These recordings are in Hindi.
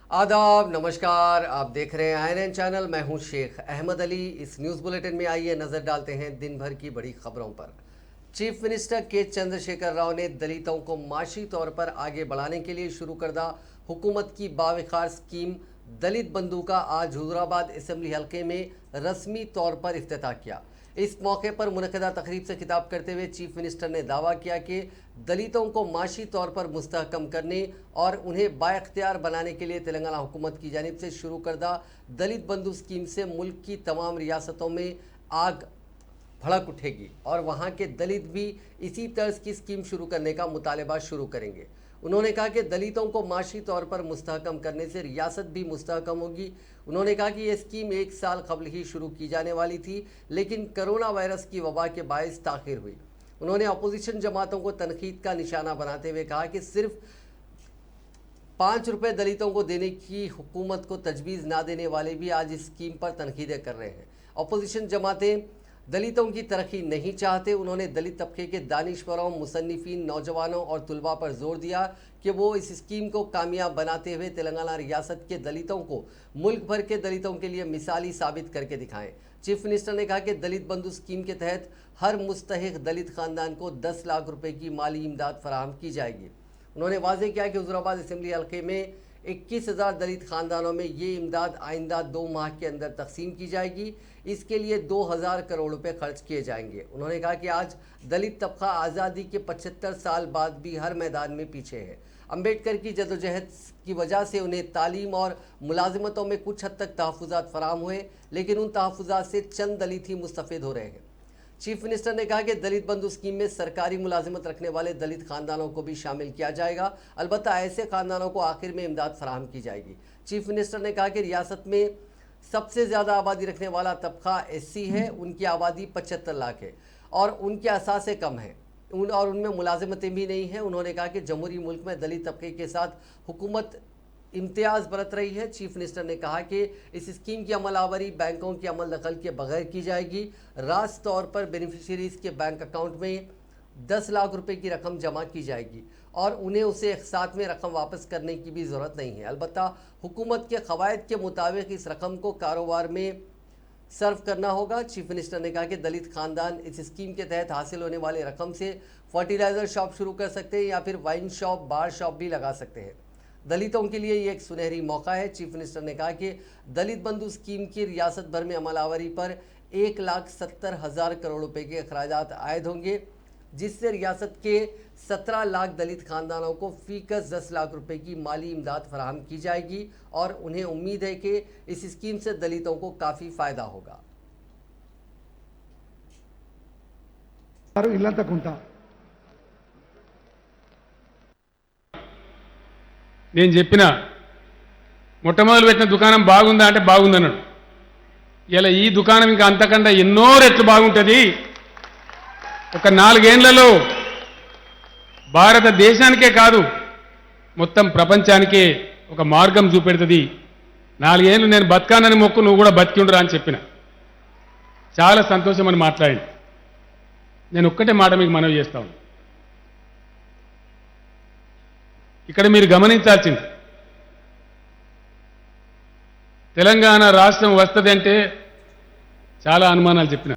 आदाब, नमस्कार। आप देख रहे हैं आईएनएन चैनल। मैं हूं शेख अहमद अली। इस न्यूज़ बुलेटिन में आइए नज़र डालते हैं दिन भर की बड़ी खबरों पर। चीफ मिनिस्टर के चंद्रशेखर राव ने दलितों को माशी तौर पर आगे बढ़ाने के लिए शुरू करदा हुकूमत की बावखार स्कीम दलित बंधु का आज हुजूराबाद असेंबली हल्के में रस्मी तौर पर इफ्तिताह किया। इस मौके पर मुनक़दा तकरीब से खिताब करते हुए चीफ मिनिस्टर ने दावा किया कि दलितों को माशी तौर पर मुस्तहकम करने और उन्हें बाइख्तियार बनाने के लिए तेलंगाना हुकूमत की जानिब से शुरू करदा दलित बंधु स्कीम से मुल्क की तमाम रियासतों में आग भड़क उठेगी और वहाँ के दलित भी इसी तर्ज की स्कीम शुरू करने का मुतालबा शुरू करेंगे। उन्होंने कहा कि दलितों को माशी तौर पर मुस्तहकम करने से रियासत भी मुस्तहकम होगी। उन्होंने कहा कि यह स्कीम 1 साल कबल ही शुरू की जाने वाली थी, लेकिन कोरोना वायरस की वबा के बायस ताख़िर हुई। उन्होंने अपोजिशन जमातों को तनकीद का निशाना बनाते हुए कहा कि सिर्फ 5 रुपये दलितों को देने की हुकूमत को तजवीज़ ना देने वाले भी आज इस स्कीम पर तनकीदें कर रहे हैं। अपोजिशन जमातें दलितों की तरक्की नहीं चाहते। उन्होंने दलित तबके के दानिश्वरों, मुसन्निफीन, नौजवानों और तुलबा पर जोर दिया कि वो इस स्कीम को कामयाब बनाते हुए तेलंगाना रियासत के दलितों को मुल्क भर के दलितों के लिए मिसाली साबित करके दिखाएं। चीफ मिनिस्टर ने कहा कि दलित बंधु स्कीम के तहत हर मुस्तहिक दलित खानदान को 10 लाख रुपए की माली इमदाद फराहम की जाएगी। उन्होंने वाजे किया कि हुजूराबाद असेंबली हल्के में 21,000 दलित खानदानों में ये इमदाद आइंदा 2 माह के अंदर तकसीम की जाएगी। इसके लिए 2,000 करोड़ रुपए खर्च किए जाएंगे। उन्होंने कहा कि आज दलित तबका आज़ादी के 75 साल बाद भी हर मैदान में पीछे है। अम्बेडकर की जदोजहद की वजह से उन्हें तालीम और मुलाजिमतों में कुछ हद तक तहफ़्फ़ुज़ात फराहम हुए, लेकिन उन तहफ़्फ़ुज़ात से चंद दलित ही मुस्तफ़िद हो रहे हैं। चीफ मिनिस्टर ने कहा कि दलित बंधु स्कीम में सरकारी मुलाजिमत रखने वाले दलित खानदानों को भी शामिल किया जाएगा। अलबत्ता ऐसे खानदानों को आखिर में इमदाद फराहम की जाएगी। चीफ मिनिस्टर ने कहा कि रियासत में सबसे ज़्यादा आबादी रखने वाला तबका एससी है। उनकी आबादी 75 लाख है और उनके असासे कम हैं और उनमें मुलाजिमतें भी नहीं हैं। उन्होंने कहा कि जमहूरी मुल्क में दलित तबके के साथ हुकूमत इम्तियाज़ बरत रही है। चीफ मिनिस्टर ने कहा कि इस स्कीम की अमलावरी बैंकों की अमल दखल के बगैर की जाएगी। रास्त तौर पर बेनिफिशरीज़ के बैंक अकाउंट में 10 लाख रुपए की रकम जमा की जाएगी और उन्हें उसे एक साथ में रकम वापस करने की भी ज़रूरत नहीं है। अलबत्ता हुकूमत के क़वायद के मुताबिक इस रकम को कारोबार में सर्व करना होगा। चीफ मिनिस्टर ने कहा कि दलित खानदान इस स्कीम के तहत हासिल होने वाले रकम से फर्टिलाइज़र शॉप शुरू कर सकते हैं या फिर वाइन शॉप, बार शॉप भी लगा सकते हैं। दलितों के लिए ये एक सुनहरी मौका है। चीफ मिनिस्टर ने कहा कि दलित बंधु स्कीम की रियासत भर में अमलावरी पर 1,70,000 करोड़ रुपए के अखराजात आयद होंगे, जिससे रियासत के 17 लाख दलित खानदानों को फीकस 10 लाख रुपए की माली इमदाद फराहम की जाएगी और उन्हें उम्मीद है कि इस स्कीम से दलितों को काफ़ी फ़ायदा होगा। నేను చెప్పిన మొట్టమొదలు పెట్టిన దుకాణం బాగుందా అంటే బాగుందన్నాడు. ఇలా ఈ దుకాణం ఇంకా అంతకంటే ఎన్నో రెట్లు బాగుంటుంది. ఒక 4 ఏళ్లలో భారతదేశానికే కాదు మొత్తం ప్రపంచానికే ఒక మార్గం చూపెడుతుంది. 4 ఏళ్ళు నేను బతకానని మొక్కు, నువ్వు కూడా బతికి ఉండురా అని చెప్పిన. చాలా సంతోషం అని మాట్లాడింది. నేను ఒక్కటే మాట మీకు మనవి చేస్తాను. ఇక్కడ మీరు గమనించాల్సింది, తెలంగాణ రాష్ట్రం వస్తదంటే చాలా అనుమానాలు చెప్పిన.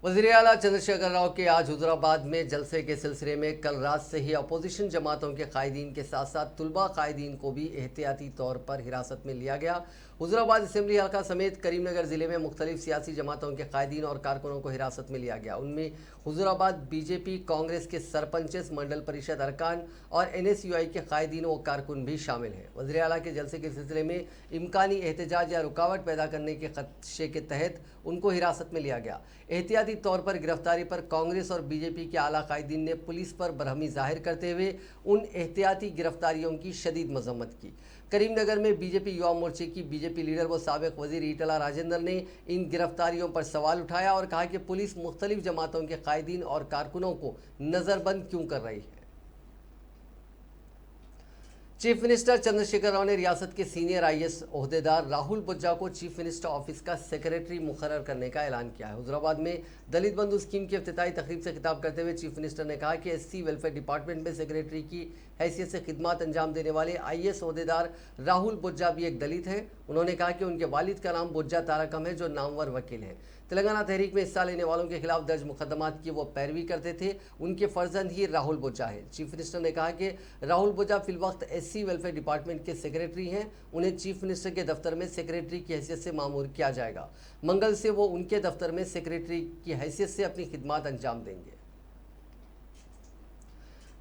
वज़ीर आला चंद्रशेखर राव के आज हुजूराबाद में जलसे के सिलसिले में कल रात से ही अपोजिशन जमातों के कायदीन के साथ साथ तुलबा कायदीन को भी एहतियाती तौर पर हिरासत में लिया गया। हुजूराबाद असेंबली हल्का समेत करीमनगर ज़िले में मुख्तलिफ सियासी जमातों के कायदीन और कारकुनों को हिरासत में लिया गया। उनमें हुजूराबाद बीजेपी कांग्रेस के सरपंचेस, मंडल परिषद अरकान और NSUI के कायदीन व कारकुन भी शामिल हैं। वज़ीर आला के जलसे के सिलसिले में इम्कानी एहतजाज या रुकावट पैदा करने के खदशे के तहत उनको हिरासत में लिया गया। एहतियाती तौर पर गिरफ्तारी पर कांग्रेस और बीजेपी के आला कायदीन ने पुलिस पर बरहमी जाहिर करते हुए उन एहतियाती गिरफ्तारियों की शदीद मजम्मत की। करीमनगर में बीजेपी युवा मोर्चे की बीजेपी लीडर व साबिक वजीर ईटला राजेंद्र ने इन गिरफ्तारियों पर सवाल उठाया और कहा कि पुलिस मुख्तलिफ जमातों के कायदीन और कारकुनों को नज़रबंद क्यों कर रही है। चीफ मिनिस्टर चंद्रशेखर राव ने रियासत के सीनियर आईएएस ओहदेदार राहुल बुज्जा को चीफ मिनिस्टर ऑफिस का सेक्रेटरी मुकर्रर करने का ऐलान किया है। हुजूराबाद में दलित बंधु स्कीम की इफ्तिताई तकरीब से खिताब करते हुए चीफ मिनिस्टर ने कहा कि एससी वेलफेयर डिपार्टमेंट में सेक्रेटरी की हैसियत से खिदमत अंजाम देने वाले आईएएस ओहदेदार राहुल बुज्जा भी एक दलित हैं। उन्होंने कहा कि उनके वालिद का नाम बुज्जा तारकम है, जो नामवर वकील हैं। तेलंगाना तहरीक में हिस्सा लेने वालों के खिलाफ दर्ज मुकदमात की वो पैरवी करते थे। उनके फर्जंद ही राहुल बुज्जा है। चीफ मिनिस्टर ने कहा कि राहुल बुज्जा फिलवक्त एससी वेलफेयर डिपार्टमेंट के सेक्रेटरी हैं। उन्हें चीफ मिनिस्टर के दफ्तर में सेक्रेटरी की हैसियत से मामूर किया जाएगा। मंगल से वो उनके दफ्तर में सेक्रेटरी की हैसियत से अपनी खिदमत अंजाम देंगे।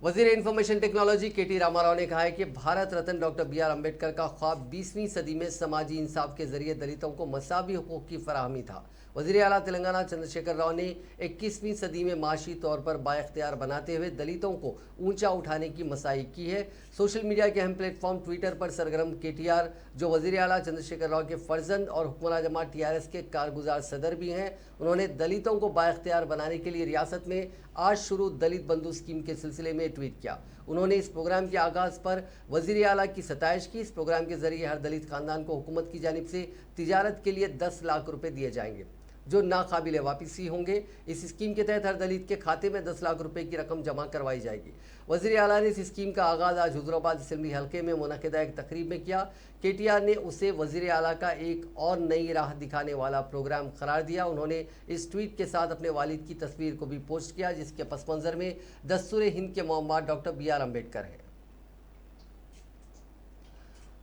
वजीर इंफॉर्मेशन टेक्नोलॉजी केटी रामाराव ने कहा है कि Bharat Ratna doctor B R Ambedkar का ख्वाब 20वीं सदी में समाजी इंसाफ के जरिए दलितों को मसावी हुकूक की फराहमी था। वजीर आला तेलंगाना चंद्रशेखर राव ने 21वीं सदी में माशी तौर पर बाइख्तियार बनाते हुए दलितों को ऊंचा उठाने की मसाई की है। सोशल मीडिया के अहम प्लेटफॉर्म ट्विटर पर सरगर्म केटीआर, जो वजीर आला चंद्रशेखर राव के फर्जंद और हुक्मरान जमात टीआरएस के कारगुजार सदर भी हैं, उन्होंने दलितों को बाइख्तियार बनाने के लिए रियासत में आज शुरू दलित बंधु स्कीम के सिलसिले में ट्वीट किया। उन्होंने इस प्रोग्राम के आगाज़ पर वजीर आला की सताइश की। इस प्रोग्राम के जरिए हर दलित खानदान को हुकूमत की जानिब से तिजारत के लिए 10 लाख रुपए दिए जाएंगे, जो नाकाबिल वापसी होंगे। इस स्कीम के तहत हर दलित के खाते में 10 लाख रुपए की रकम जमा करवाई जाएगी। वज़ीर आला ने इस स्कीम का आगाज़ आज हुजूराबाद असेंबली हल्के में मुनक़िदा एक तकरीब में किया। केटीआर ने उसे वज़ीर आला का एक और नई राह दिखाने वाला प्रोग्राम करार दिया। उन्होंने इस ट्वीट के साथ अपने वालिद की तस्वीर को भी पोस्ट किया, जिसके पस मंज़र में दस्तूर हिंद के Mohammad doctor B R Ambedkar है।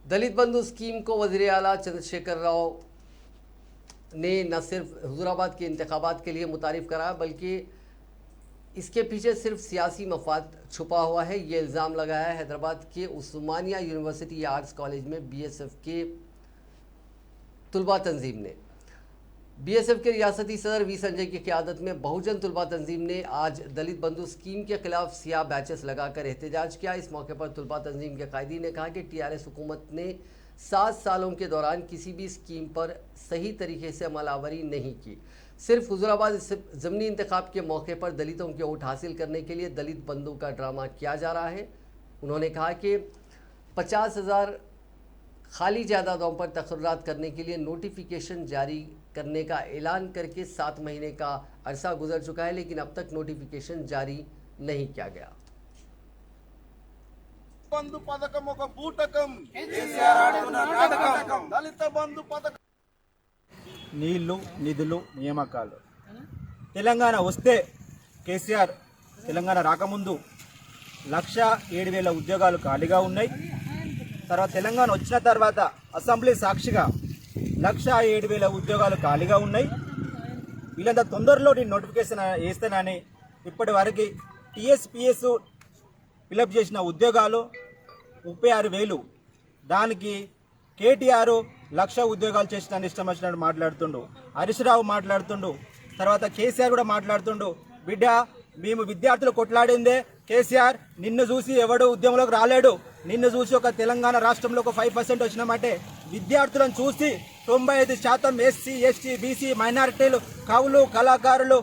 दलित बंधु स्कीम को वज़ीर आला चंद्रशेखर राव ने न सिर्फ हुजूराबाद के इंतखाबात के लिए मुतारिफ करा, बल्कि इसके पीछे सिर्फ सियासी मफाद छुपा हुआ है। ये इल्ज़ाम लगाया है हैदराबाद के उस्मानिया यूनिवर्सिटी आर्ट्स कॉलेज में बीएसएफ के तुलबा तंजीम ने। बीएसएफ के रियासती सदर वी संजय की क़यादत में बहुजन तुलबा तंजीम ने आज दलित बंधु स्कीम के खिलाफ सियाह बैचेस लगाकर एहतजाज किया। इस मौके पर तुलबा तंजीम के कायदीन ने कहा कि टीआरएस हुकूमत ने 7 सालों के दौरान किसी भी स्कीम पर सही तरीके से अमलावरी नहीं की। सिर्फ हुजूराबाद ज़मीनी इंतखाब के मौके पर दलितों के वोट हासिल करने के लिए दलित बंधु का ड्रामा किया जा रहा है। उन्होंने कहा कि 50,000 खाली जायदादों पर तकर्रात करने के लिए नोटिफिकेशन जारी करने का ऐलान करके 7 महीने का अरसा गुजर चुका है, लेकिन अब तक नोटिफिकेशन जारी नहीं किया गया। బంధు పథకం ఒక బూటకం కేసీఆర్ ఆడుతున్న నాటకం దళిత బంధు పథకం నీళ్లు నిధులు నియామకాలు తెలంగాణ వస్తే కేసీఆర్ తెలంగాణ రాకముందు 1,07,000 ఉద్యోగాలు ఖాళీగా ఉన్నాయి. తర్వాత తెలంగాణ వచ్చిన తర్వాత అసెంబ్లీ సాక్షిగా 1,07,000 ఉద్యోగాలు ఖాళీగా ఉన్నాయి. వీళ్ళంతా తొందరలో నోటిఫికేషన్ వేస్తానని ఇప్పటి వరకు టీఎస్పీఎస్ ఫిలప్ చేసిన ఉద్యోగాలు 36,000. దానికి కేటీఆర్ 1,00,000 ఉద్యోగాలు చేసిన ఇష్టం వచ్చినట్టు మాట్లాడుతుండు. హరీష్ రావు మాట్లాడుతుండు. తర్వాత కేసీఆర్ కూడా మాట్లాడుతుండు. బిడ్డ మేము విద్యార్థులు కొట్లాడిందే కేసీఆర్, నిన్ను చూసి ఎవడు ఉద్యమంలోకి రాలేడు. నిన్ను చూసి ఒక తెలంగాణ రాష్ట్రంలో ఒక 5% వచ్చినామంటే విద్యార్థులను చూసి 95% ఎస్సీ ఎస్టీ బీసీ మైనారిటీలు కవులు కళాకారులు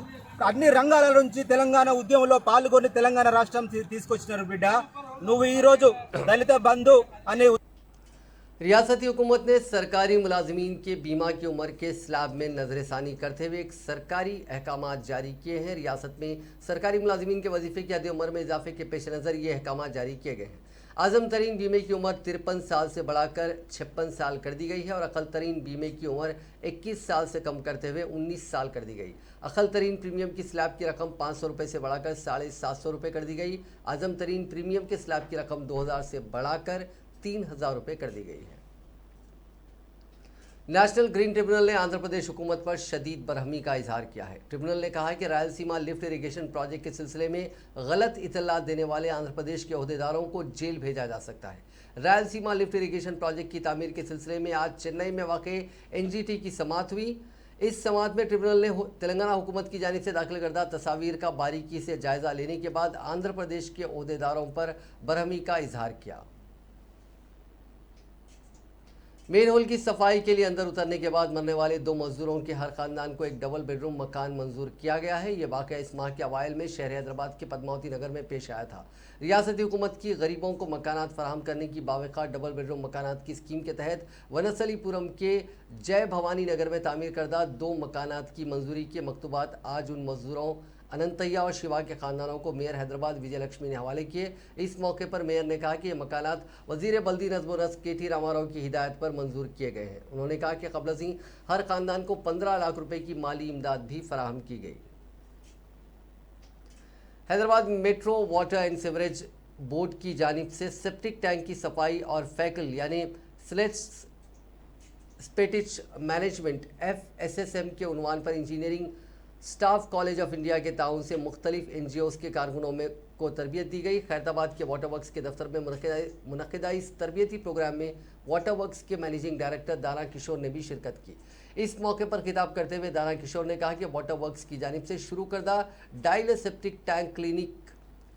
అన్ని రంగాల నుంచి తెలంగాణ ఉద్యమంలో పాల్గొని తెలంగాణ రాష్ట్రం తీసుకొచ్చినారు. బిడ్డ నువ్వు ఈ రోజు దళిత బంధు అనే रियासती हुकूमत ने सरकारी मुलाजमीन के बीमा की उम्र के स्लैब में नजरसानी करते हुए एक सरकारी अहकामात जारी किए हैं। रियासत में सरकारी मुलाजमीन के वजीफे की हद उम्र में इजाफे के पेश नज़र ये अहकामात जारी किए गए हैं। आज़म तरीन बीमे की उम्र 53 साल से बढ़ाकर 56 साल कर दी गई है और अकल तरीन बीमे की उम्र 21 साल से कम करते हुए 19 साल कर दी गई। अकल तरीन प्रीमियम की स्लैब की रकम 500 रुपये से बढ़ाकर 750 रुपये कर दी गई। आज़म तरीन प्रीमियम के स्लैब की रकम 2000 से बढ़ाकर 3000 रुपये कर दी गई है। नेशनल ग्रीन ट्रिब्यूनल ने आंध्र प्रदेश हुकूमत पर शदीद बरहमी का इजहार किया है। ट्रिब्यूनल ने कहा है कि रायलसीमा लिफ्ट इरीगेशन प्रोजेक्ट के सिलसिले में गलत इतलात देने वाले आंध्र प्रदेश के ओहदेदारों को जेल भेजा जा सकता है। रायलसीमा लिफ्ट इरीगेशन प्रोजेक्ट की तामीर के सिलसिले में आज चेन्नई में वाक़े एनजीटी की समाअत हुई। इस समाअत में ट्रिब्यूनल ने तेलंगाना हुकूमत की जानिब से दाखिल करदा तस्वीर का बारीकी से जायज़ा लेने के बाद आंध्र प्रदेश के ओहदेदारों पर बरहमी का इजहार किया। मेन होल की सफाई के लिए अंदर उतरने के बाद मरने वाले 2 मजदूरों के हर खानदान को एक डबल बेडरूम मकान मंजूर किया गया है। ये वाकया इस माह के अवाइल में शहर हैदराबाद के पद्मावती नगर में पेश आया था। रियासती हुकूमत की गरीबों को मकानात फराहम करने की बावकार डबल बेडरूम मकानात की स्कीम के तहत वनस्थलीपुरम के जय भवानी नगर में तामीर करदा 2 मकानात की मंजूरी के मकतूबात आज उन मजदूरों अनंतैया और शिवा के खानदानों को मेयर हैदराबाद विजय लक्ष्मी ने हवाले किए। इस मौके पर मेयर ने कहा कि ये मकानात वजीर बल्दी नज़्म व नस्क KT रामाराव की हिदायत पर मंजूर किए गए हैं। उन्होंने कहा कि कबल से हर खानदान को 15 लाख रुपए की माली इमदाद भी फराहम की गई। Hyderabad metro water and sewerage board की जानिब से सेप्टिक टैंक की सफाई और फैकल यानी स्पेटिच मैनेजमेंट FSSM के उन्वान पर engineering staff college of India के ताउन से मुख्तलिफ NGOs के कारकुनों में को तरबियत दी गई। खैरताबाद के वाटर वर्क्स के दफ्तर में मुनक़िदा इस तरबियती प्रोग्राम में वाटर वर्क्स के मैनेजिंग डायरेक्टर दाना किशोर ने भी शिरकत की। इस मौके पर खिताब करते हुए दाना किशोर ने कहा कि वाटर वर्क्स की जानिब से शुरू करदा dial septic tank clinic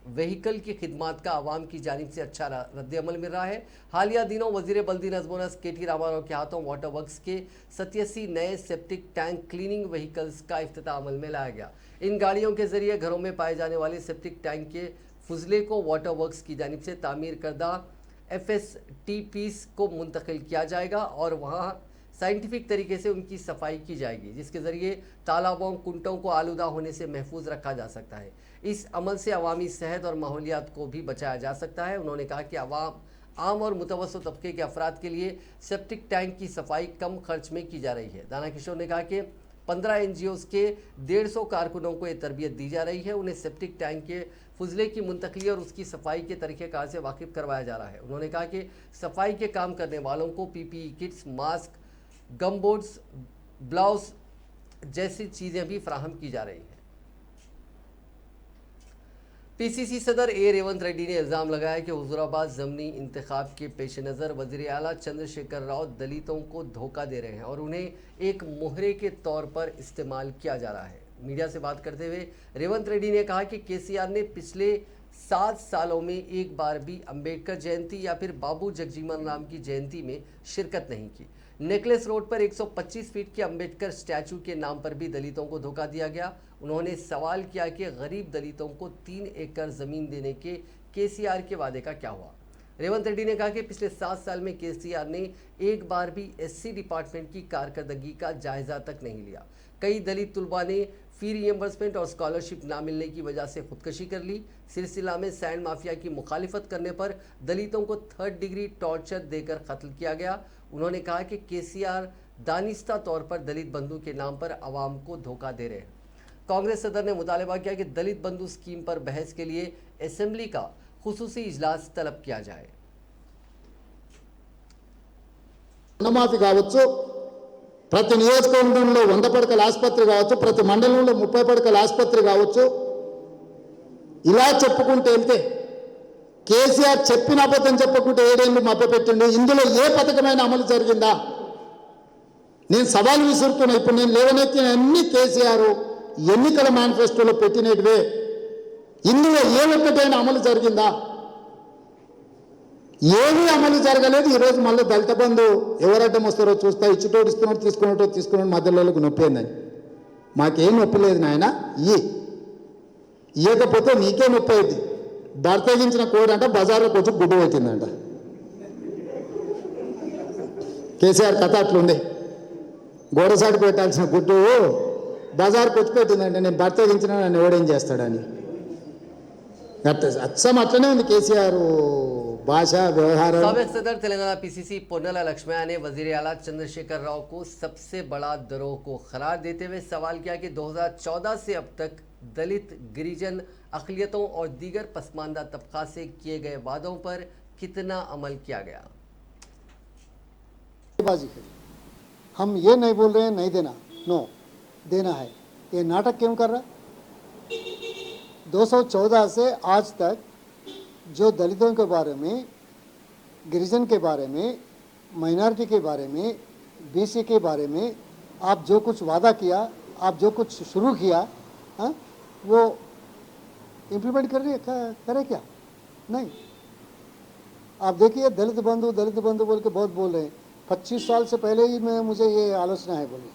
vehicle की खिदमात का आवाम की जानिब से अच्छा रद्द-ए-अमल मिल रहा है। हालिया दिनों वजीर बल्दी नज़्म व नस्क KT रामाराव के हाथों वाटर वर्क्स के 87 नए सेप्टिक टैंक क्लीनिंग व्हीकल्स का इफ्तिताह अमल में लाया गया। इन गाड़ियों के जरिए घरों में पाए जाने वाले सेप्टिक टैंक के फुजले को वाटर वर्क्स की जानिब से तामीर करदा FSTPs को मुंतकिल किया जाएगा और वहाँ साइंटिफिक तरीके से उनकी सफाई की जाएगी, जिसके ज़रिए तालाबों कुंटों को आलूदा होने से महफूज रखा जा सकता है। इस अमल से अवामी सेहत और माहौलियात को भी बचाया जा सकता है। उन्होंने कहा कि आम और मुतवस्सित तबके के अफराद के लिए सेप्टिक टैंक की सफाई कम खर्च में की जा रही है। दाना किशोर ने कहा कि 15 NGOs के 150 कारकुनों को ये तरबियत दी जा रही है। उन्हें सेप्टिक टैंक के फुजले की मुंतकली और उसकी सफाई के तरीक़ेकार से वाकिफ़ करवाया जा रहा है। उन्होंने कहा कि सफाई के काम करने वालों को PPE किट्स, मास्क, गमबोर्ड्स, ब्लाउज जैसी चीज़ें भी फराहम की जा रही हैं। PCC सदर A रेवंत रेड्डी ने इल्ज़ाम लगाया कि हुजूराबाद ज़मनी इंतखाब के पेश नज़र वज़ीर आला चंद्रशेखर राव दलितों को धोखा दे रहे हैं और उन्हें एक मोहरे के तौर पर इस्तेमाल किया जा रहा है। मीडिया से बात करते हुए रेवंत रेड्डी ने कहा कि KCR ने पिछले 7 सालों में एक बार भी अंबेडकर जयंती या फिर बाबू जगजीवन राम की जयंती में शिरकत नहीं की। नेकलेस रोड पर 125 फीट के अंबेडकर स्टैचू के नाम पर भी दलितों को धोखा दिया गया। उन्होंने सवाल किया कि गरीब दलितों को 3 एकड़ ज़मीन देने के KCR के वादे का क्या हुआ। रेवंत रेड्डी ने कहा कि पिछले 7 साल में KCR ने एक बार भी SC डिपार्टमेंट की कारकर्दगी का जायज़ा तक नहीं लिया। कई दलित तुलबा ने फ़ी रिएम्बर्समेंट और स्कॉलरशिप ना मिलने की वजह से खुदकशी कर ली। सिलसिला में सैंड माफिया की मुखालिफत करने पर दलितों को 3rd डिग्री टॉर्चर देकर कत्ल किया गया। उन्होंने कहा कि KCR दानिस्ता तौर पर दलित बंधु के नाम पर आवाम को धोखा दे रहे हैं। कांग्रेस सदर ने मुतालबा किया कि दलित बंधु स्कीम पर बहस के लिए असेंबली का खुसूसी इजलास तलब किया जाए। రుణమాఫీ కావచ్చు, ప్రతి నియోజకవర్గంలో 100 పడకల ఆసుపత్రి కావచ్చు, ప్రతి మండలంలో 30 పడకల ఆసుపత్రి కావచ్చు, ఇలా చెప్పుకుంటూ వెళ్తే కేసీఆర్ చెప్పిన అబద్ధం చెప్పకుంటే 7 ఏళ్ళు మభ్యపెట్టిండు. ఇందులో ఏ పథకమైన అమలు జరిగిందా? నేను సవాల్ విసురుతున్నా. ఇప్పుడు నేను లేవనెత్తిన అన్ని కేసీఆర్ ఎన్నికల మేనిఫెస్టోలో పెట్టినవే. ఇందులో ఏ ఒక్కటైనా అమలు జరిగిందా? ఏమీ అమలు జరగలేదు. ఈరోజు మళ్ళీ దళిత బంధు ఎవరడ్డం వస్తారో చూస్తా, ఇచ్చుటోడు ఇస్తున్నాడు, తీసుకున్నాడు మధ్యలో నొప్పి ఏందని. మాకేం నొప్పి లేదు నాయన, ఇయ్యకపోతే నీకే నొప్పి అయింది. బర్తగించిన కోడి అంట బజార్లోకి వచ్చి గుడ్డు పెట్టిందంట. కేసీఆర్ కథ అట్లుంది. గోడసాటికి పెట్టాల్సిన గుడ్డు బజార్కి వచ్చి పెట్టిందంటే నేను బర్తగించిన నన్ను ఎవడేం చేస్తాడని. అచ్చం అట్లనే ఉంది కేసీఆర్ भाषा व्यवहार। साबिक सदर तेलंगाना PCC पोन्नला लक्ष्मैया ने वजीर आला चंद्रशेखर राव को सबसे बड़ा दरोह को करार देते हुए सवाल किया कि 2014 से अब तक दलित, गिरिजन, अक़लियतों और दीगर पसमानदा तबका से किए गए वादों पर कितना अमल किया गया। हम ये नहीं बोल रहे हैं नहीं देना, नो देना है। ये नाटक क्यों कर रहा? 214 से आज तक जो दलितों के बारे में, गिरिजन के बारे में, माइनॉरिटी के बारे में, BC के बारे में आप जो कुछ वादा किया, आप जो कुछ शुरू किया, हाँ, वो इम्प्लीमेंट करे क्या? नहीं। आप देखिए दलित बंधु बोल के बहुत बोल रहे हैं, 25 साल से पहले ही मैं मुझे ये आलोचना है बोली।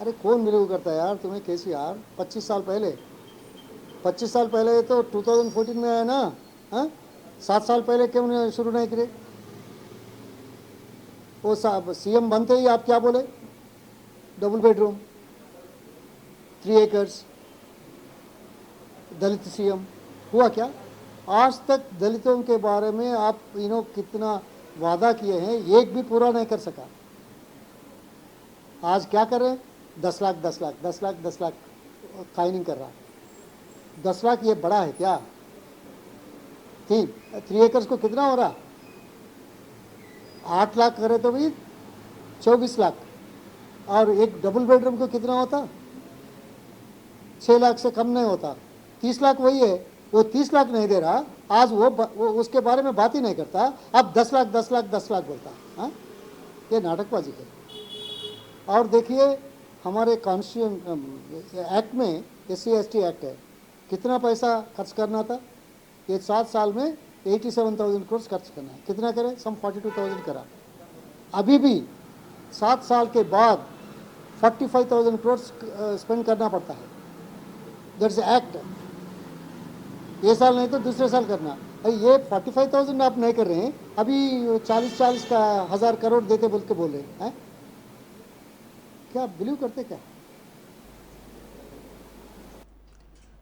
अरे कौन बिलीव करता है यार तुम्हें केसीआर? 25 साल पहले, 25 साल पहले तो 2014 में आया ना। हाँ, 7 साल पहले क्यों शुरू नहीं करे? वो सीएम बनते ही आप क्या बोले? डबल बेडरूम, 3 एकर्स, दलित सीएम हुआ क्या? आज तक दलितों के बारे में आप कितना वादा किए हैं, एक भी पूरा नहीं कर सका। आज क्या कर रहे हैं? 10 लाख 10 लाख 10 लाख 10 लाख काइनिंग कर रहा। 10 लाख ये बड़ा है क्या? 3 एकर्स को कितना हो रहा? 8 लाख करे तो भी 24 लाख, और एक डबल बेडरूम को कितना होता? 6 लाख से कम नहीं होता। 30 लाख वही है, वो 30 लाख नहीं दे रहा। आज वो उसके बारे में बात ही नहीं करता। अब 10 लाख 10 लाख 10 लाख बोलता। हाँ, ये नाटकबाजी है। और देखिए हमारे कॉन्स्टिट्यूशन एक्ट में SC/ST एक्ट है, कितना पैसा खर्च करना था? ये 7 साल में 87,000 करोड़ खर्च करना है। कितना करे? सम 42,000 करा। अभी भी 7 साल के बाद 45,000 करोड़ स्पेंड करना पड़ता है। That's act. ये साल नहीं तो दूसरे साल करना। ये 45,000 आप नहीं कर रहे हैं, अभी 40 का 1000 करोड़ देते बोल रहे हैं। क्या बिलीव करते क्या?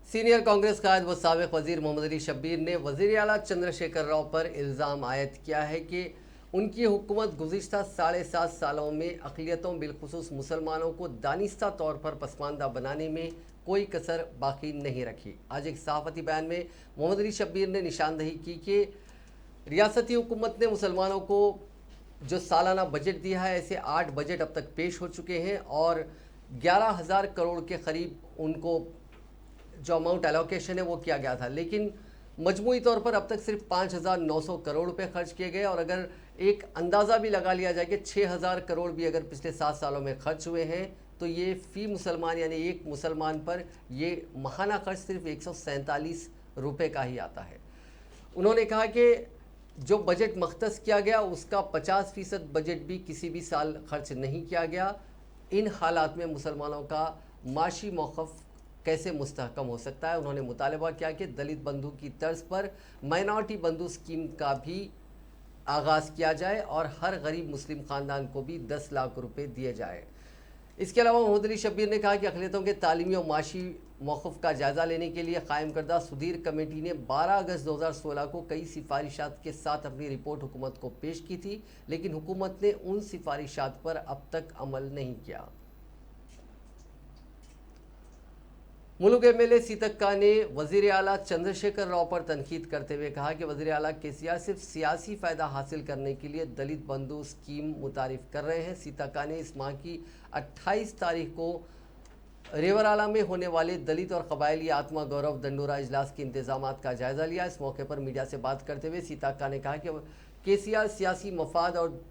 सीनियर कांग्रेस कायद व साबिक वजीर मोहम्मद अली शब्बीर ने वजीर आला चंद्रशेखर राव पर इल्ज़ाम आयद किया है कि उनकी हुकूमत गुज़िश्ता 7.5 सालों में अक़लियतों बिलखुसूस मुसलमानों को दानिस्ता तौर पर पसमानदा बनाने में कोई कसर बाकी नहीं रखी। आज एक सहाफ़ती बयान में मोहम्मद अली शब्बीर ने निशानदही की कि रियासती हुकूमत ने मुसलमानों को जो सालाना बजट दिया है, ऐसे 8 बजट अब तक पेश हो चुके हैं और 11,000 करोड़ के करीब उनको जो अमाउंट एलोकेशन है वो किया गया था, लेकिन मजमूई तौर पर अब तक सिर्फ 5,900 करोड़ रुपए खर्च किए गए। और अगर एक अंदाज़ा भी लगा लिया जाए कि 6,000 करोड़ भी अगर पिछले 7 सालों में खर्च हुए हैं तो ये फ़ी मुसलमान यानी एक मुसलमान पर ये माहाना खर्च सिर्फ 147 रुपये का ही आता है। उन्होंने कहा कि जो बजट मख्तस किया गया उसका 50% बजट भी किसी भी साल खर्च नहीं किया गया। इन हालात में मुसलमानों का माशी मौक़िफ़ कैसे मुस्तहकम हो सकता है? उन्होंने मुतालबा किया कि दलित बंधु की तर्ज पर माइनॉरिटी बंधु स्कीम का भी आगाज़ किया जाए और हर गरीब मुस्लिम ख़ानदान को भी 10 लाख रुपए दिए जाए। इसके अलावा मोहम्मद अली शब्बीर ने कहा कि अक़लियतों के तालीमी और माशी मौक़िफ़ का जायज़ा लेने के लिए कायम करदा सुदीर कमेटी ने 12 अगस्त 2016 को कई सिफारिशात के साथ अपनी रिपोर्ट हुकूमत को पेश की थी, लेकिन हुकूमत ने उन सिफारिशात पर अब तक अमल नहीं किया। मुलुक MLA सीतक्का ने वज़ीर आला चंद्रशेखर राव पर तनकीद करते हुए कहा कि वज़ीर आला केसीआर सिर्फ सियासी फ़ायदा हासिल करने के लिए दलित बंधु स्कीम मुतारिफ़ कर रहे हैं। सीतक्का ने इस माह की 28 तारीख को रेवराला में होने वाले दलित और कबायली आत्मा गौरव दंडोरा इजलास के इंतजामात का जायज़ा लिया। इस मौके पर मीडिया से बात करते हुए सीतक्का ने कहा कि केसीआर सियासी मफाद और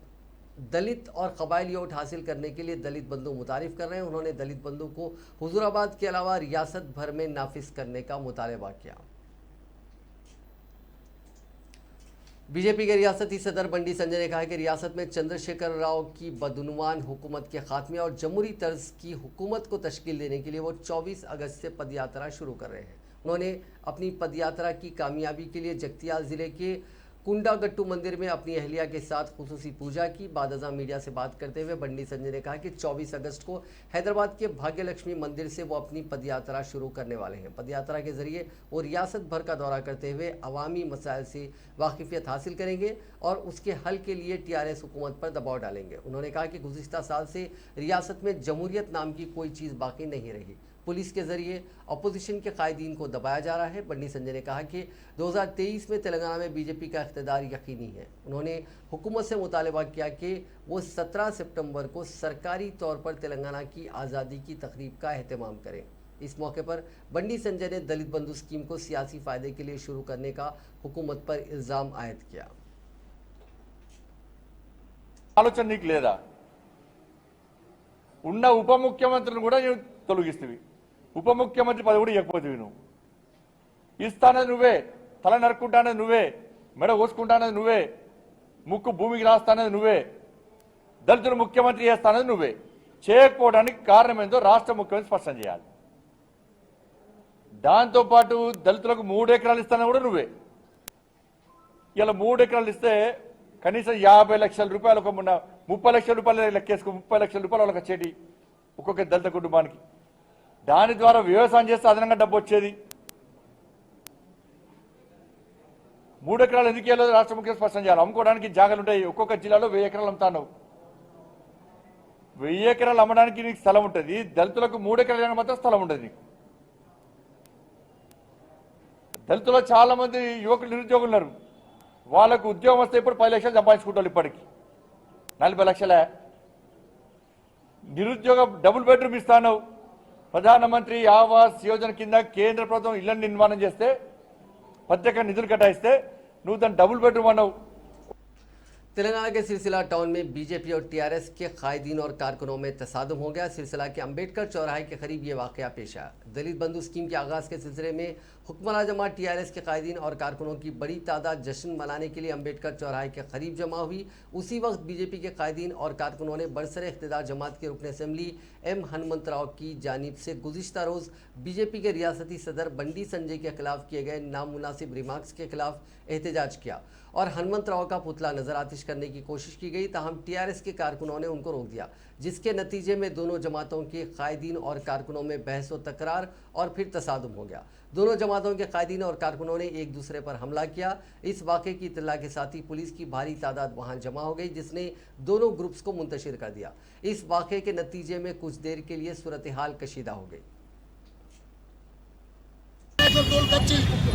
दलित और कबायली वोट हासिल करने के लिए दलित बंधु मुतारिफ़ कर रहे हैं। उन्होंने दलित बंधु को हुजूराबाद के अलावा रियासत भर में नाफिज करने का मुतालबा किया। बीजेपी के रियासती सदर बंडी संजय ने कहा कि रियासत में चंद्रशेखर राव की बदउनवान हुकूमत के खात्मे और जमहूरी तर्ज की हुकूमत को तश्कील देने के लिए वो 24 अगस्त से पदयात्रा शुरू कर रहे हैं। उन्होंने अपनी पदयात्रा की कामयाबी के लिए जगतियाल ज़िले के कुंडागट्टू मंदिर में अपनी अहलिया के साथ खुसूसी पूजा की। बादअज़ां मीडिया से बात करते हुए बंडी संजय ने कहा कि 24 अगस्त को हैदराबाद के भाग्यलक्ष्मी मंदिर से वो अपनी पदयात्रा शुरू करने वाले हैं। पदयात्रा के ज़रिए वो रियासत भर का दौरा करते हुए अवामी मसाइल से वाकिफ़ियत हासिल करेंगे और उसके हल के लिए TRS हुकूमत पर दबाव डालेंगे। उन्होंने कहा कि गुज़िश्ता साल से रियासत में जमहूरियत नाम की कोई चीज़ बाकी नहीं रही। पुलिस के ज़रिए अपोजिशन के कायदीन को दबाया जा रहा है। बंडी संजय ने कहा कि 2023 में तेलंगाना में बीजेपी का इक़्तिदार यकीनी है। उन्होंने हुकूमत से मुतालबा किया कि वो 17 सितंबर को सरकारी तौर पर तेलंगाना की आज़ादी की तकरीब का एहतमाम करें। इस मौके पर बंडी संजय ने दलित बंधु स्कीम को सियासी फ़ायदे के लिए शुरू करने का हुकूमत पर इल्ज़ाम आयद किया। ఆలోచన నీకు లేదా? ఉన్న ఉప ముఖ్యమంత్రిని కూడా తొలగిస్తవి. ఉప ముఖ్యమంత్రి పదవి కూడా ఇవ్వకపోతేవి. నువ్వు ఇస్తానది నువ్వే, తల నరుక్కుంటానది నువ్వే, మెడ కోసుకుంటానది నువ్వే, ముక్కు భూమికి రాస్తానది నువ్వే. దళితులు ముఖ్యమంత్రి చేస్తానది నువ్వే. చేయకపోవడానికి కారణం ఏందో రాష్ట్ర ముఖ్యమంత్రి స్పష్టం చేయాలి. దాంతోపాటు దళితులకు 3 ఎకరాలు ఇస్తానని కూడా నువ్వే. ఇలా 3 ఎకరాలు ఇస్తే కనీసం 50 లక్షల రూపాయలు, ఒక 30 లక్షల రూపాయలు లెక్కేసుకో, 30 లక్షల రూపాయలు వాళ్ళకి వచ్చేటి ఒక్కొక్క దళిత కుటుంబానికి. దాని ద్వారా వ్యవసాయం చేస్తే అదనంగా డబ్బు వచ్చేది. 3 ఎకరాలు ఎందుకు వెళ్ళదు రాష్ట్ర ముఖ్యమంత్రి స్పష్టం చేయాలి. అమ్ముకోవడానికి జాగాలు ఉంటాయి. ఒక్కొక్క జిల్లాలో 1000 ఎకరాలు అమ్ముతాను. 1000 ఎకరాలు అమ్మడానికి నీకు స్థలం ఉంటుంది. దళితులకు 3 ఎకరాలు మాత్రం స్థలం ఉంటుంది నీకు. దళితుల్లో చాలా మంది యువకులు నిరుద్యోగులు ఉన్నారు. వాళ్ళకు ఉద్యోగం వస్తే ఇప్పుడు 10 లక్షలు సంపాదించుకుంటారు. ఇప్పటికి 40 లక్షలే. నిరుద్యోగ డబుల్ బెడ్రూమ్ ఇస్తాను. ప్రధానమంత్రి ఆవాస్ యోజన కింద కేంద్ర ప్రభుత్వం ఇళ్లను నిర్మాణం చేస్తే ప్రత్యేక నిధులు కేటాయిస్తే నువ్వు దాన్ని డబుల్ బెడ్రూమ్ అన్నావు. तेलंगाना के सिलसिला टाउन में बीजेपी और टीआरएस के कायदीन और कारकुनों में तसादुम हो गया। सिलसिला के अंबेडकर चौराहे के करीब ये वाकया पेश आया। दलित बंधु स्कीम के आगाज के सिलसिले में हुक्मरान जमात टीआरएस के कायदीन और कारकुनों की बड़ी तादाद जश्न मनाने के लिए अंबेडकर चौराहे के करीब जमा हुई। उसी वक्त बीजेपी के कायदीन और कारकुनों ने बरसरे इख्तिदार जमात के रुकन असेंबली एम हनुमंतराव की जानिब से गुज़िश्ता रोज़ बीजेपी के रियासती सदर बंडी संजय के खिलाफ किए गए नामुनासिब रिमार्क्स के खिलाफ एहतजाज किया और हनुमंतराव का पुतला नजर आतिश करने की कोशिश की गई। ताहम टीआरएस के कारकुनों ने उनको रोक दिया, जिसके नतीजे में दोनों जमातों के कायदीन और कारकुनों में बहस व तकरार और फिर तसादुम हो गया। दोनों जमातों के कायदीन और कारकुनों ने एक दूसरे पर हमला किया। इस वाक़े की इत्तला के साथ ही पुलिस की भारी तादाद वहां जमा हो गई, जिसने दोनों ग्रुप्स को मुंतशिर कर दिया। इस वाक़े के नतीजे में कुछ देर के लिए सूरत हाल कशीदा हो गई।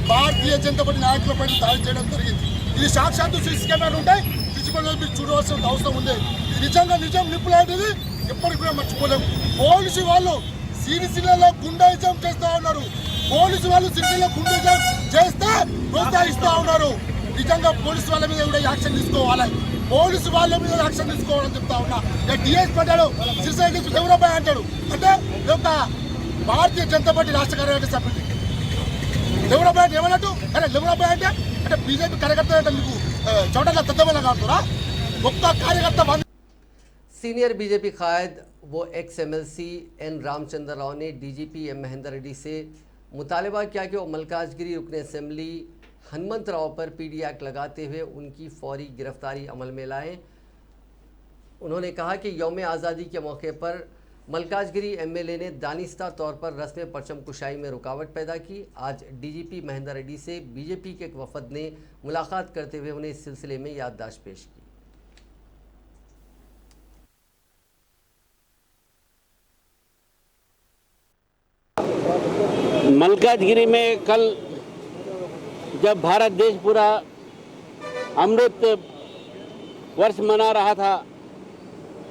భారతీయ జనతా పార్టీ నాయకులపై దాడి చేయడం జరిగింది. ఇది సాక్షాత్తు సీసీ కెమెరాలు ఉంటాయి, సీసీ కెమెరాలు మీరు చూడవలసిన అవసరం ఉంది. ఇది నిజం నిప్పులాంటిది, ఎప్పటికి కూడా మర్చిపోలేము. పోలీసు వాళ్ళు సిరిసిల్లలో గుండాయిజం చేస్తూ ఉన్నారు. పోలీసు వాళ్ళు సిరిసిల్లలో గుండాయిజం చేస్తే ప్రోత్సహిస్తూ ఉన్నారు. నిజంగా పోలీసు వాళ్ళ మీద కూడా యాక్షన్ తీసుకోవాలి. పోలీసు వాళ్ళ మీద యాక్షన్ తీసుకోవాలని చెప్తా ఉన్నా. డిఎస్ పడ్డాడు, సిరిసిల్ల డెవలప్ అంటాడు. అంటే ఒక భారతీయ జనతా పార్టీ రాష్ట్ర కార్యవర్గ సభ్యుడు డెవలప్మెంట్ ఏమన్నట్టు? అరే డెవలప్మెంట్ అంటే బీజేపీ కార్యకర్త అంటే మీకు చోటగా తద్దవల్ల కాదురా ఒక్క కార్యకర్త. सीनियर बीजेपी कायद वो ex MLC N Ramchandra Rao ने डीजीपी एम महेंद्र रेड्डी से मुतालबा किया कि वो मल्काजगिरी रुकन असेंबली हनुमंत राव पर पीडी एक्ट लगाते हुए उनकी फौरी गिरफ्तारी अमल में लाएं। उन्होंने कहा कि यौम आज़ादी के मौके पर मल्काजगिरी एमएलए ने दानिस्ता तौर पर रस्म परचम कुशाई में रुकावट पैदा की। आज डीजीपी महेंद्र रेड्डी से बीजेपी के एक वफद ने मुलाकात करते हुए उन्हें इस सिलसिले में याददाश्त पेश की। मल्काजगिरी में कल जब भारत देश पूरा अमृत वर्ष मना रहा था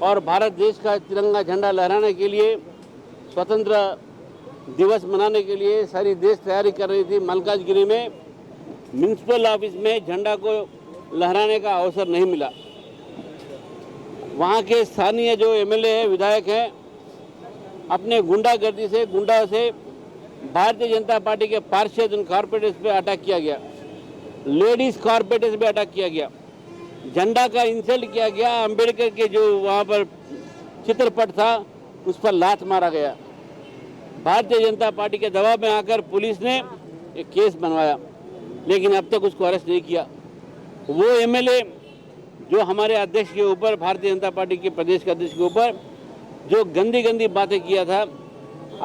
और भारत देश का तिरंगा झंडा लहराने के लिए, स्वतंत्र दिवस मनाने के लिए सारी देश तैयारी कर रही थी, मल्काजगिरी में म्यूनसिपल ऑफिस में झंडा को लहराने का अवसर नहीं मिला। वहाँ के स्थानीय जो एमएलए हैं, विधायक हैं, अपने गुंडागर्दी से भारतीय जनता पार्टी के पार्षद उन कॉर्पोरेटर्स पे अटैक किया गया, लेडीज कॉर्पोरेटर्स पे अटैक किया गया, झंडा का इंसल्ट किया गया। अंबेडकर के जो वहाँ पर चित्रपट था उस पर लात मारा गया। भारतीय जनता पार्टी के दबाव में आकर पुलिस ने एक केस बनवाया, लेकिन अब तक उसको अरेस्ट नहीं किया। वो एमएलए जो हमारे अध्यक्ष के ऊपर, भारतीय जनता पार्टी के प्रदेश के अध्यक्ष के ऊपर जो गंदी गंदी बातें किया था,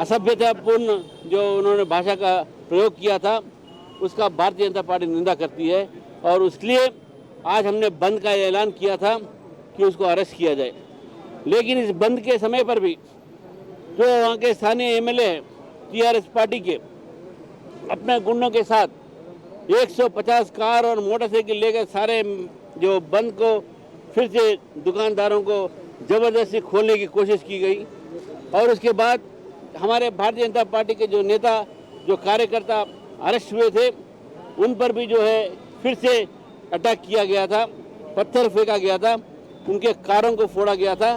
असभ्यतापूर्ण जो उन्होंने भाषा का प्रयोग किया था, उसका भारतीय जनता पार्टी निंदा करती है और इसलिए आज हमने बंद का ऐलान किया था कि उसको अरेस्ट किया जाए। लेकिन इस बंद के समय पर भी जो वहाँ के स्थानीय एमएलए हैं टीआरएस पार्टी के, अपने गुंडों के साथ 150 कार और मोटरसाइकिल लेकर सारे जो बंद को फिर से दुकानदारों को ज़बरदस्ती खोलने की कोशिश की गई। और उसके बाद हमारे भारतीय जनता पार्टी के जो नेता, जो कार्यकर्ता अरेस्ट हुए थे, उन पर भी जो है फिर से अटैक किया गया था, पत्थर फेंका गया था, उनके कारों को फोड़ा गया था।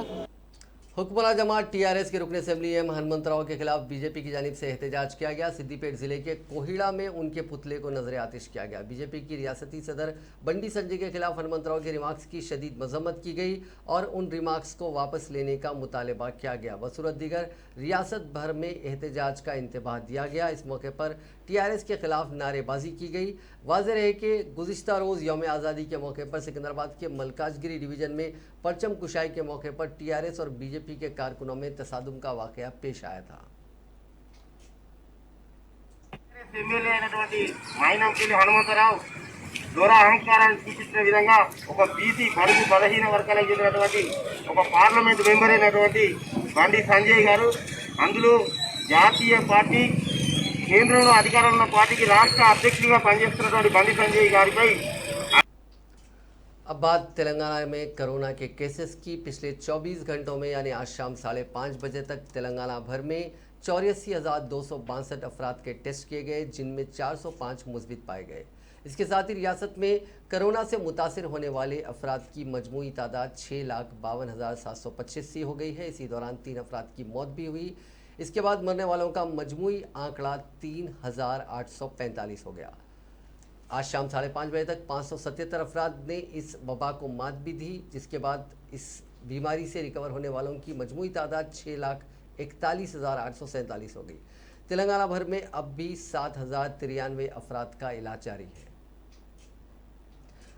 हुक्मरान जमात टीआरएस के रुकन असेंबली एम हनुमंतराव के खिलाफ बीजेपी की जानिब से एहतजाज किया गया। सिद्दीपेट जिले के कोहिड़ा में उनके पुतले को नजर आतिश किया गया। बीजेपी की रियासती सदर बंडी संजय के खिलाफ हनुमंतराव के रिमार्क्स की शदीद मजम्मत की गई और उन रिमार्क्स को वापस लेने का मुतालबा किया गया। बसूरत दीगर रियासत भर में एहतजाज का इंतबाह दिया गया। इस मौके पर टीआरएस के खिलाफ नारेबाजी की गई। वाज़ेह रहे कि गुज़िश्ता रोज़ यौम आज़ादी के मौके पर सिकंदराबाद के मलकाजगिरी डिवीज़न में परचम कुशाई के मौके पर टीआरएस और बीजेपी के कारकुनों में तसादुम का वाक़या पेश आया था। ఎమ్మెల్యే అయినటువంటి మైనంపల్లి హనుమంతరావు దొరా అహంకారాన్ని చూపించిన విధంగా ఒక బీసీ బడుగు బలహీన వర్గాలకు చెందినటువంటి ఒక పార్లమెంట్ మెంబర్ అయినటువంటి బండి సంజయ్ గారు, అందులో జాతీయ పార్టీ కేంద్రంలో అధికారంలో ఉన్న పార్టీకి రాష్ట్ర అధ్యక్షుడిగా పనిచేస్తున్నటువంటి బండి సంజయ్ గారిపై अब बात तेलंगाना में कोरोना के केसेस की। पिछले 24 घंटों में यानी आज शाम 5:30 बजे तक तेलंगाना भर में 84,262 अफराद के टेस्ट किए गए, जिनमें 405 मुस्बित पाए गए। इसके साथ ही रियासत में कोरोना से मुतासिर होने वाले अफराद की मजमूई तादाद 6,52,725 हो गई है। इसी दौरान 3 अफराद की मौत भी हुई। इसके बाद मरने वालों का मजमूई आंकड़ा 3,845 हो गया। आज शाम 5:30 बजे तक 577 अफराद ने इस वबा को मात भी दी, जिसके बाद इस बीमारी से रिकवर होने वालों की मजमूई तादाद 6,41,847 हो गई। तेलंगाना भर में अब भी 7,093 अफराद का इलाज जारी है।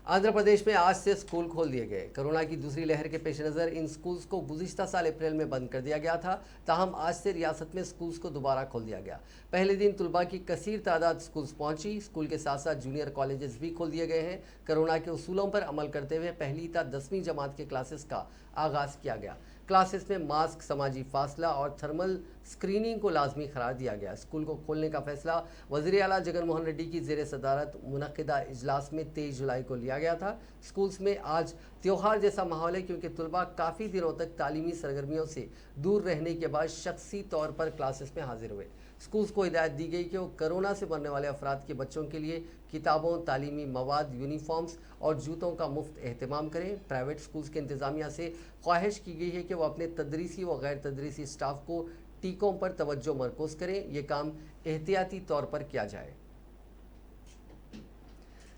आंध्र प्रदेश में आज से स्कूल खोल दिए गए। कोरोना की दूसरी लहर के पेश नज़र इन स्कूल्स को गुज़िश्ता साल अप्रैल में बंद कर दिया गया था। ताहम आज से रियासत में स्कूल्स को दोबारा खोल दिया गया। पहले दिन तुलबा की कसीर तादाद स्कूल्स पहुंची। स्कूल के साथ साथ जूनियर कॉलेजेस भी खोल दिए गए हैं। कोरोना के उसूलों पर अमल करते हुए पहली ता 10वीं जमात के क्लासेस का आगाज़ किया गया। क्लासेस में मास्क, समाजी फासला और थर्मल स्क्रीनिंग को लाजमी करार दिया गया। स्कूल को खोलने का फैसला वज़ीर आला जगन मोहन रेड्डी की ज़ेर सदारत मुनक़िदा इजलास में 23 जुलाई को लिया गया था। स्कूल्स में आज त्योहार जैसा माहौल है, क्योंकि तुलबा काफ़ी दिनों तक तालीमी सरगर्मियों से दूर रहने के बाद शख्सी तौर पर क्लासेस में हाजिर हुए। स्कूल्स को हिदायत दी गई कि वो कोरोना से मरने वाले अफराद के बच्चों के लिए किताबों, तालीमी मवाद, यूनिफॉर्म्स और जूतों का मुफ्त एहतमाम करें। प्राइवेट स्कूल्स के इंतज़ामिया से ख्वाहिश की गई है कि वो अपने तदरीसी व गैर तदरीसी स्टाफ को टीकों पर तवज्जो मरकूज़ करें। ये काम एहतियाती तौर पर किया जाए।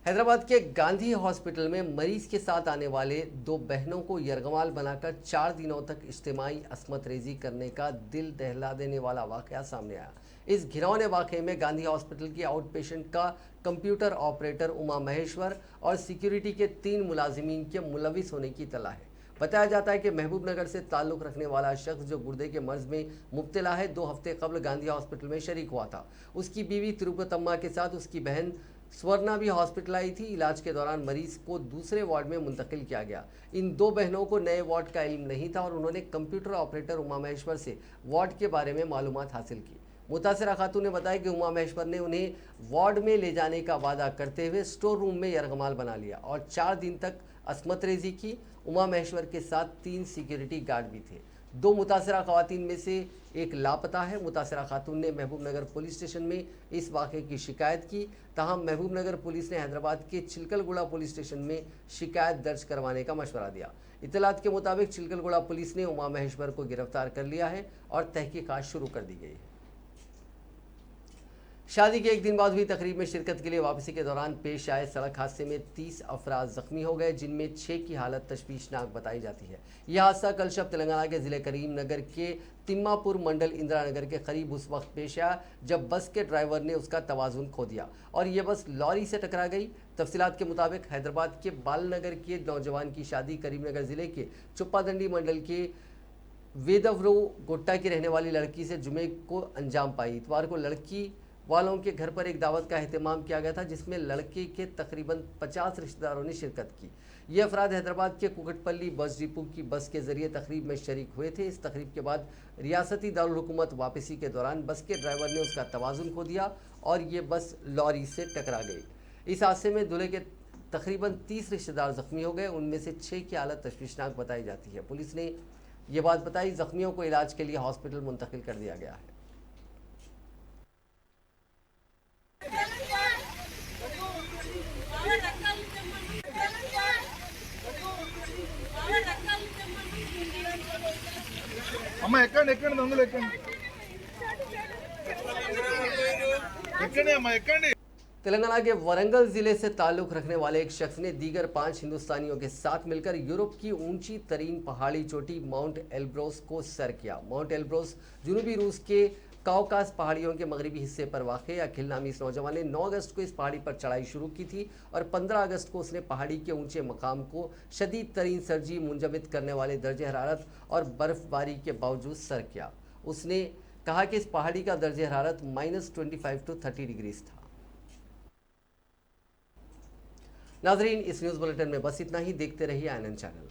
हैदराबाद के गांधी हॉस्पिटल में मरीज के साथ आने वाले 2 बहनों को यरगमाल बनाकर 4 दिनों तक इज्तिमाई अस्मत रेजी करने का दिल दहला देने वाला वाक़या सामने आया। इस घिनौने वाक़े में गांधी हॉस्पिटल की आउट पेशेंट का कंप्यूटर ऑपरेटर उमा महेश्वर और सिक्योरिटी के 3 मुलाजिमीन के मुलविस होने की इत्तला है। बताया जाता है कि महबूब नगर से ताल्लुक़ रखने वाला शख्स जो गुर्दे के मर्ज में मुब्तला है 2 हफ्ते कबल गांधी हॉस्पिटल में शरीक हुआ था। उसकी बीवी तिरुपतम्मा के साथ उसकी बहन स्वर्णा भी हॉस्पिटल आई थी। इलाज के दौरान मरीज को दूसरे वार्ड में मुंतकिल किया गया। इन 2 बहनों को नए वार्ड का इल्म नहीं था और उन्होंने कंप्यूटर ऑपरेटर उमा महेश्वर से वार्ड के बारे में मालूमात हासिल की। मुतासिरा खातून ने बताया कि उमा महेश्वर ने उन्हें वार्ड में ले जाने का वादा करते हुए स्टोर रूम में यरगमाल बना लिया और 4 दिन तक अस्मत रेजी की। उमा महेश्वर के साथ 3 सिक्योरिटी गार्ड भी थे। 2 मुतासिरा खवातीन में से एक लापता है। मुतासिरा खातून ने महबूब नगर पुलिस स्टेशन में इस वाक़े की शिकायत की। ताहम महबूब नगर पुलिस ने हैदराबाद के चिलकलगुड़ा पुलिस स्टेशन में शिकायत दर्ज करवाने का मशवरा दिया। इत्तलात के मुताबिक चिलकलगुड़ा पुलिस ने उमा महेश्वर को गिरफ्तार कर लिया है और तहकीकात शुरू कर दी गई है। शादी के एक दिन बाद हुई तकरीब में शिरकत के लिए वापसी के दौरान पेश आए सड़क हादसे में 30 अफराद जख्मी हो गए, जिनमें 6 की हालत तशवीशनाक बताई जाती है। यह हादसा कल शब तेलंगाना के ज़िले करीम नगर के तिम्मापुर मंडल इंदिरा नगर के करीब उस वक्त पेश आया जब बस के ड्राइवर ने उसका तवाज़ुन खो दिया और यह बस लॉरी से टकरा गई। तफसीलात के मुताबिक हैदराबाद के बालनगर के नौजवान की शादी करीमनगर ज़िले के चुप्पादंडी मंडल के वेदवरो गोट्टा की रहने वाली लड़की से जुमे को अंजाम पाई। इतवार को लड़की वालों के घर पर एक दावत का एहतमाम किया गया था, जिसमें लड़के के तकरीबन 50 रिश्तेदारों ने शिरकत की। ये अफराद हैदराबाद के कुकटपल्ली बस डिपो की बस के जरिए तकरीब में शरीक हुए थे। इस तकरीब के बाद रियासती दारुल हुकूमत वापसी के दौरान बस के ड्राइवर ने उसका तवाज़ुन खो दिया और ये बस लॉरी से टकरा गई। इस हादसे में दूल्हे के तकरीबन 30 रिश्तेदार जख्मी हो गए। उनमें से 6 की हालत तशवीशनाक बताई जाती है। पुलिस ने यह बात बताई, जख्मियों को इलाज के लिए हॉस्पिटल मुंतकिल कर दिया गया है। అమ్మ ఎక్కండి ఎక్కండి దొంగలు ఎక్కండి ఎక్కండి అమ్మ ఎక్కండి तेलंगाना के वरंगल जिले से ताल्लुक रखने वाले एक शख्स ने दीगर 5 हिंदुस्तानियों के साथ मिलकर यूरोप की ऊंची तरीन पहाड़ी चोटी माउंट एल्ब्रोस को सर किया। माउंट एल्ब्रोस जुनूबी रूस के काउकास पहाड़ियों के मगरबी हिस्से पर वाक़ अखिल नामी इस नौजवान ने 9 अगस्त को इस पहाड़ी पर चढ़ाई शुरू की थी और 15 अगस्त को उसने पहाड़ी के ऊंचे मकाम को शदीद तरीन सर्दी मुंजमद करने वाले दर्ज हरारत और बर्फबारी के बावजूद सर किया। उसने कहा कि इस पहाड़ी का दर्ज हरारत -25 to 30 डिग्री था। नाजरीन, इस न्यूज़ बुलेटिन में बस इतना ही। देखते रहिए INN चैनल।